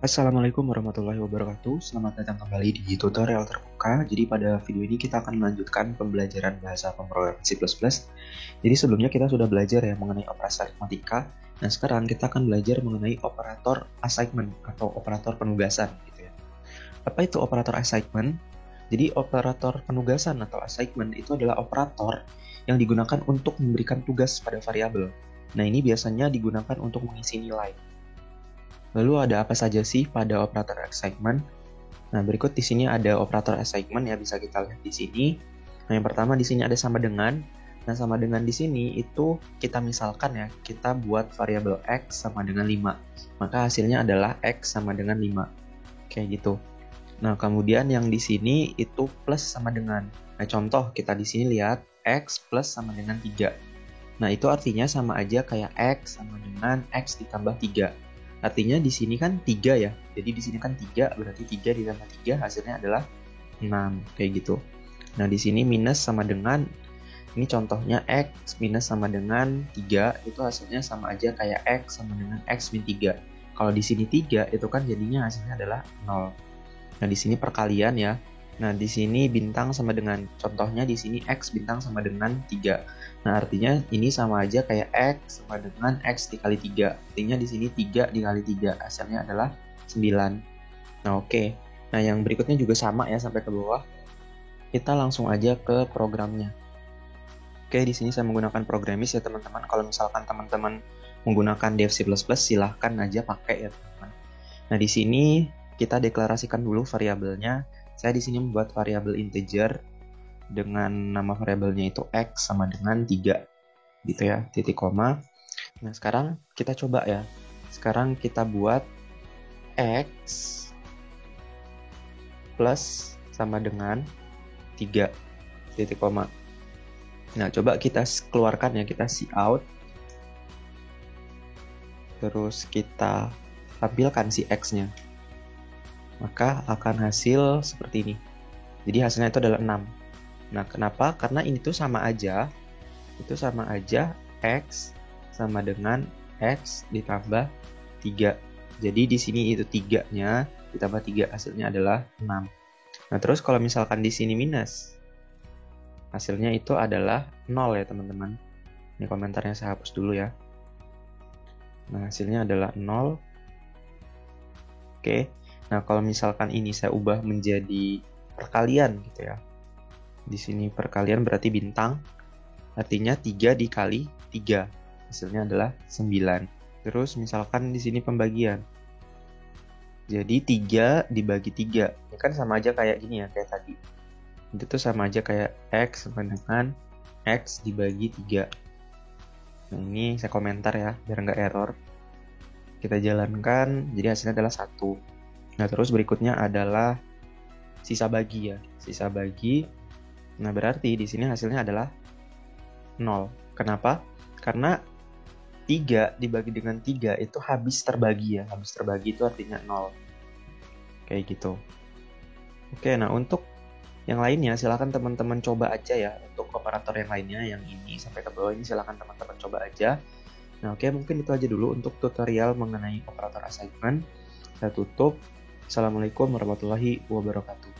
Assalamualaikum warahmatullahi wabarakatuh. Selamat datang kembali di tutorial terbuka. Jadi pada video ini kita akan melanjutkan pembelajaran bahasa pemrograman C++. Jadi sebelumnya kita sudah belajar ya mengenai operasi aritmatika. Nah sekarang kita akan belajar mengenai operator assignment atau operator penugasan gitu ya. Apa itu operator assignment? Jadi operator penugasan atau assignment itu adalah operator yang digunakan untuk memberikan tugas pada variabel. Nah ini biasanya digunakan untuk mengisi nilai. Lalu ada apa saja sih pada operator assignment? Nah, berikut di sini ada operator assignment ya, bisa kita lihat di sini. Nah, yang pertama di sini ada sama dengan. Nah, sama dengan di sini itu kita misalkan ya, kita buat variabel x sama dengan 5. Maka hasilnya adalah x sama dengan 5. Kayak gitu. Nah, kemudian yang di sini itu plus sama dengan. Nah, contoh kita di sini lihat x plus sama dengan 3. Nah, itu artinya sama aja kayak x sama dengan x ditambah 3. Artinya di sini kan 3 ya. Jadi di sini kan 3, berarti 3 ditambah 3 hasilnya adalah 6, kayak gitu. Nah, di sini minus sama dengan, ini contohnya x minus sama dengan 3, itu hasilnya sama aja kayak x sama dengan x min 3. Kalau di sini 3, itu kan jadinya hasilnya adalah 0. Nah, di sini perkalian ya. Nah, di sini bintang sama dengan, contohnya di sini x bintang sama dengan 3. Nah, artinya ini sama aja kayak x sama dengan x dikali 3. Artinya di sini 3 dikali 3, hasilnya adalah 9. Nah, oke. Nah, yang berikutnya juga sama ya sampai ke bawah. Kita langsung aja ke programnya. Oke, di sini saya menggunakan Programmis ya, teman-teman. Kalau misalkan teman-teman menggunakan Dev C++, silahkan aja pakai ya, teman-teman. Nah, di sini kita deklarasikan dulu variabelnya. Saya di sini membuat variabel integer dengan nama variabelnya itu x sama dengan 3 gitu ya, titik koma. Nah, sekarang kita coba ya. Sekarang kita buat x plus sama dengan 3 titik koma. Nah, coba kita keluarkan ya, kita cout. Terus kita tampilkan si x-nya. Maka akan hasil seperti ini. Jadi hasilnya itu adalah 6. Nah, kenapa? Karena ini tuh sama aja. Itu sama aja x sama dengan x ditambah 3. Jadi di sini itu 3-nya ditambah 3 hasilnya adalah 6. Nah, terus kalau misalkan di sini minus, hasilnya itu adalah 0 ya, teman-teman. Ini komentarnya saya hapus dulu ya. Nah, hasilnya adalah 0. Oke. Nah, kalau misalkan ini saya ubah menjadi perkalian gitu ya. Di sini perkalian berarti bintang. Artinya 3 dikali 3. Hasilnya adalah 9. Terus misalkan di sini pembagian. Jadi 3 dibagi 3. Ini kan sama aja kayak gini ya, kayak tadi. Itu tuh sama aja kayak x sama dengan x dibagi 3. Nah, ini saya komentar ya, biar nggak error. Kita jalankan, jadi hasilnya adalah 1. Nah, terus berikutnya adalah sisa bagi ya. Sisa bagi. Nah, berarti di sini hasilnya adalah 0. Kenapa? Karena 3 dibagi dengan 3 itu habis terbagi ya. Habis terbagi itu artinya 0. Kayak gitu. Oke, nah untuk yang lainnya silahkan teman-teman coba aja ya. Untuk operator yang lainnya, yang ini sampai ke bawah ini silahkan teman-teman coba aja. Nah, oke, mungkin itu aja dulu untuk tutorial mengenai operator assignment. Saya tutup. Assalamualaikum warahmatullahi wabarakatuh.